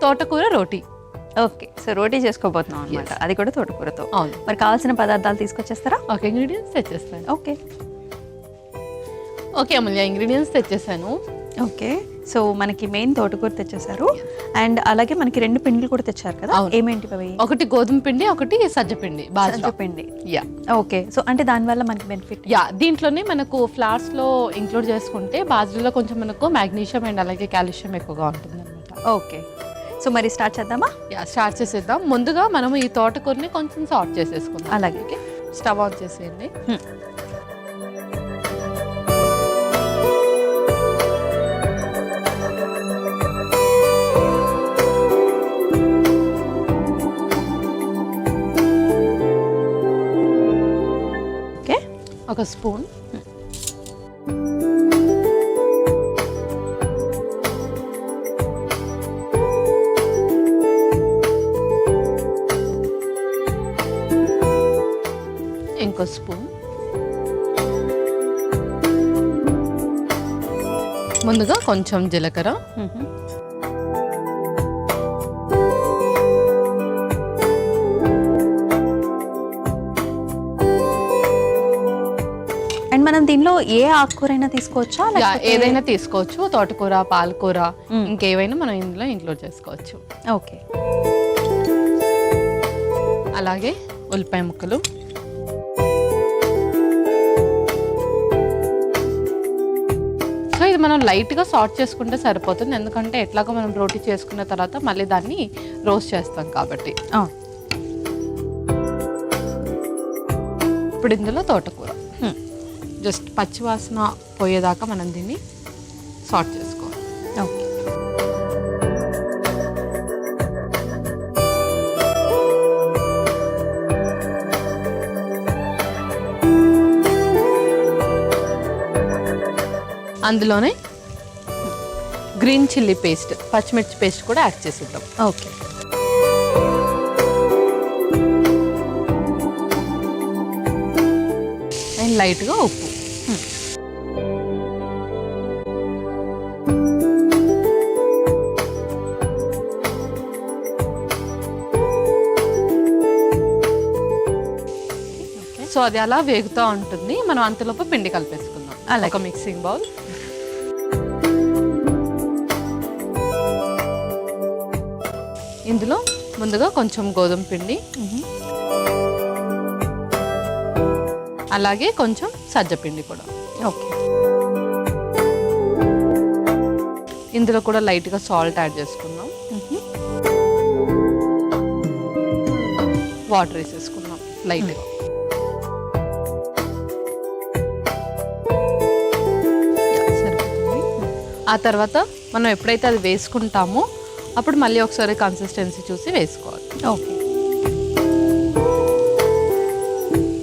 తోటకూర రోటీ. Okay, so రోటీ చేసుకోబోతున్నాం అనమాట, అది కూడా తోటకూరతో. అవును. మరి కావాల్సిన పదార్థాలు తీసుకొచ్చేస్తారా? ఓకే, ఇంగ్రీడియంట్స్ తెచ్చేస్తాను. ఓకే ఓకే అమూల్య, ఇంగ్రీడియంట్స్ తెచ్చేసాను. ఓకే, సో మనకి మెయిన్ తోటకూర తెచ్చేసారు, అండ్ అలాగే మనకి 2 పిండిలు కూడా తెచ్చారు కదా, ఏమేంటి అవి? ఒకటి గోధుమ పిండి, ఒకటి సజ్జపిండి, బాజ్రా పిండి. యా. ఓకే, సో అంటే దానివల్ల మనకి బెనిఫిట్? యా, దీంట్లోనే మనకు ఫ్లార్స్ లో ఇంక్లూడ్ చేసుకుంటే బాజ్రాలో కొంచెం మనకు మాగ్నీషియం అండ్ అలాగే కాల్షియం ఎక్కువగా ఉంటుంది అనమాట. ఓకే, సో మరి స్టార్ట్ చేద్దామా? యా, స్టార్ట్ చేసేద్దాం. ముందుగా మనం ఈ తోటకూరని కొంచెం సార్ట్ చేసేసుకుందాం. అలాగే. స్టవ్ ఆన్ చేసేయండి. ఒక స్పూన్ ఇంకో స్పూన్ ముందుగా కొంచెం జీలకర్ర, అండ్ మనం దీనిలో ఏ ఆకుకూరైనా తీసుకోవచ్చా? ఏదైనా తీసుకోవచ్చు, తోటకూర, పాలకూర, ఇంకేవైనా మనం ఇందులో ఇంక్లూడ్ చేసుకోవచ్చు. ఓకే, అలాగే ఉల్లిపాయ ముక్కలు, సో ఇది మనం లైట్గా సార్ట్ చేసుకుంటే సరిపోతుంది, ఎందుకంటే ఎట్లాగో మనం రోటీ చేసుకున్న తర్వాత మళ్ళీ దాన్ని రోస్ట్ చేస్తాం కాబట్టి. ఇప్పుడు ఇందులో తోటకూర జస్ట్ పచ్చివాసన పోయేదాకా మనం దీన్ని సార్ట్ చేసుకోవాలి. ఓకే, అందులోనే గ్రీన్ చిల్లీ పేస్ట్, పచ్చిమిర్చి పేస్ట్ కూడా యాడ్ చేసిద్దాం. ఓకే, అండ్ లైట్గా ఉప్పు. సో అది అలా వేగుతూ ఉంటుంది, మనం అంతలోపు పిండి కలిపేసుకుందాం. అలా ఒక మిక్సింగ్ బౌల్, ఇందులో ముందుగా కొంచెం గోధుమ పిండి, అలాగే కొంచెం సజ్జపిండి కూడా. ఓకే, ఇందులో కూడా లైట్గా సాల్ట్ యాడ్ చేసుకుందాం. వాటర్ వేసేసుకుందాం లైట్గా. ఆ తర్వాత మనం ఎప్పుడైతే అది వేసుకుంటామో అప్పుడు మళ్ళీ ఒకసారి కన్సిస్టెన్సీ చూసి వేసుకోవాలి. ఓకే,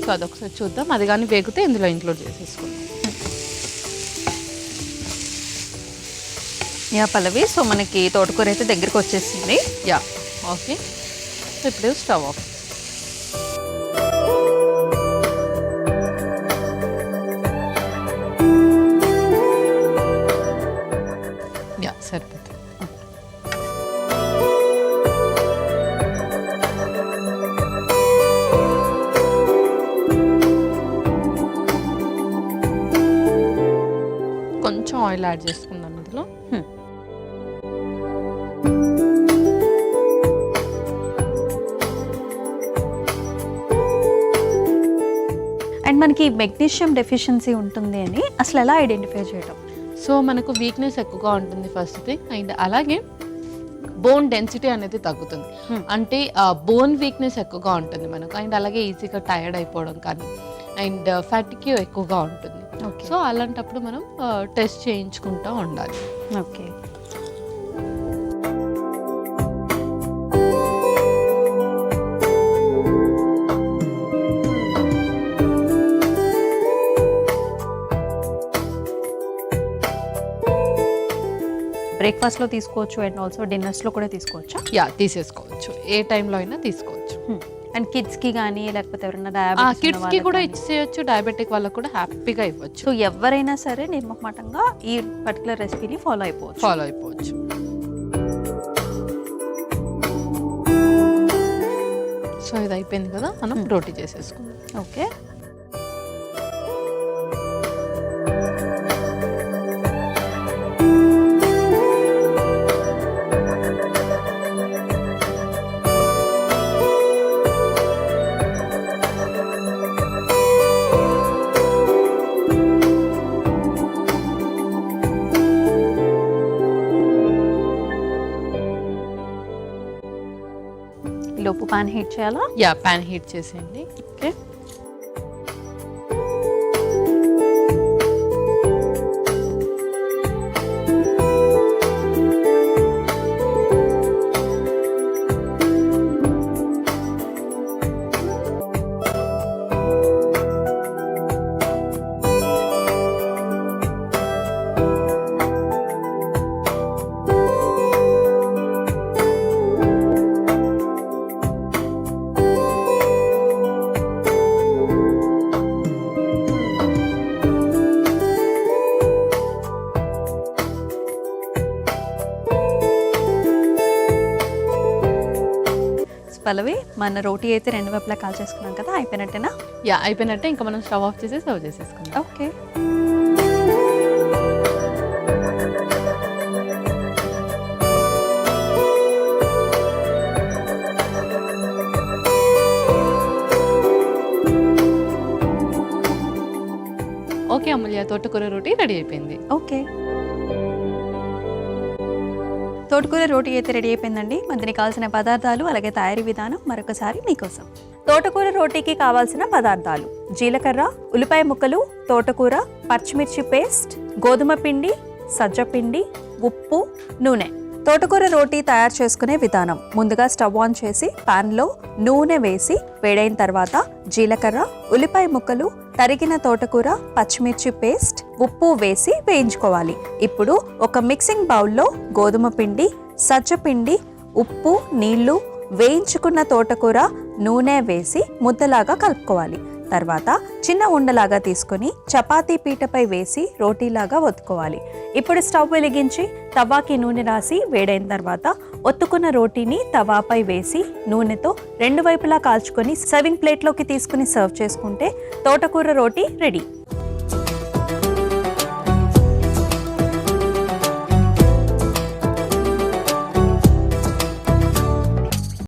సో అదొకసారి చూద్దాం. అది కానీ వేగితే ఇందులో ఇంక్లూడ్ చేసేసుకుందాం. యా పల్లవి, సో మనకి తోటకూర అయితే దగ్గరికి వచ్చేసింది. యా, ఓకే, సో ఇప్పుడు స్టవ్ ఆఫ్. యా, సరిపోతుంది. కొంచెం ఆయిల్ యాడ్ చేసుకుందాం ఇందులో. అండ్ మనకి మెగ్నీషియం డెఫిషియన్సీ ఉంటుంది అని అసలు ఎలా ఐడెంటిఫై చేయడం? సో మనకు వీక్నెస్ ఎక్కువగా ఉంటుంది ఫస్ట్ థింగ్, అండ్ అలాగే బోన్ డెన్సిటీ అనేది తగ్గుతుంది. అంటే బోన్ వీక్నెస్ ఎక్కువగా ఉంటుంది మనకు, అండ్ అలాగే ఈజీగా టైర్డ్ అయిపోవడం కానీ, అండ్ ఫ్యాటిక్ ఎక్కువగా ఉంటుంది. సో అలాంటప్పుడు మనం టెస్ట్ చేయించుకుంటూ ఉండాలి. ఓకే, బ్రేక్ఫాస్ట్లో తీసుకోవచ్చు అండ్ ఆల్సో డిన్నర్స్లో కూడా తీసుకోవచ్చా? యా, తీసేసుకోవచ్చు, ఏ టైంలో అయినా తీసుకోవచ్చు. అండ్ కిడ్స్కి కానీ లేకపోతే ఎవరైనా కిడ్స్కి కూడా ఇచ్చేయచ్చు, డయాబెటిక్ వాళ్ళకి కూడా హ్యాపీగా ఇవ్వచ్చు. సో ఎవరైనా సరే నిర్మోహమాటంగా ఈ పర్టికులర్ రెసిపీని ఫాలో అయిపోవచ్చు. సో ఇది అయిపోయింది కదా, మనం రోటీ చేసేసుకుందాం. ఓకే. లోపు పాన్ హీట్ చేయాలా? యా, ప్యాన్ హీట్ చేసేయండి. ఓకే. పల్లవి, మన రోటీ అయితే 2 వైపులా కాల్ చేసుకున్నాం కదా, అయిపోయినట్టేనా? యా, అయిపోయినట్టే. ఇంకా మనం స్టవ్ ఆఫ్ చేసి సర్వ్ చేసేసుకుందాం. ఓకే. ఓకే అమూల్య, తోటకూర రోటీ రెడీ అయిపోయింది. ఓకే. తోటకూర రోటీ అయితే రెడీ అయిపోయిందండి. మనకి కావాల్సిన పదార్థాలు అలాగే తయారీ విధానం మరొకసారి మీకోసం. తోటకూర రోటీకి కావాల్సిన పదార్థాలు: జీలకర్ర, ఉల్లిపాయ ముక్కలు, తోటకూర, పచ్చిమిర్చి పేస్ట్, గోధుమ పిండి, సజ్జ పిండి, ఉప్పు, నూనె. తోటకూర రోటీ తయారు చేసుకునే విధానం: ముందుగా స్టవ్ ఆన్ చేసి పాన్లో నూనె వేసి వేడైన తర్వాత జీలకర్ర, ఉల్లిపాయ ముక్కలు, తరిగిన తోటకూర, పచ్చిమిర్చి పేస్ట్, ఉప్పు వేసి వేయించుకోవాలి. ఇప్పుడు ఒక మిక్సింగ్ బౌల్లో గోధుమ పిండి, సజ్జ పిండి, ఉప్పు, నీళ్లు, వేయించుకున్న తోటకూర, నూనె వేసి ముద్దలాగా కలుపుకోవాలి. తర్వాత చిన్న ఉండలాగా తీసుకొని చపాతీ పీటపై వేసి రోటీలాగా ఒత్తుకోవాలి. ఇప్పుడు స్టవ్ వెలిగించి తవాకి నూనె రాసి వేడైన తర్వాత ఒత్తుకున్న రోటీని తవాపై వేసి నూనెతో 2 వైపులా కాల్చుకొని సర్వింగ్ ప్లేట్లోకి తీసుకుని సర్వ్ చేసుకుంటే తోటకూర రోటీ రెడీ.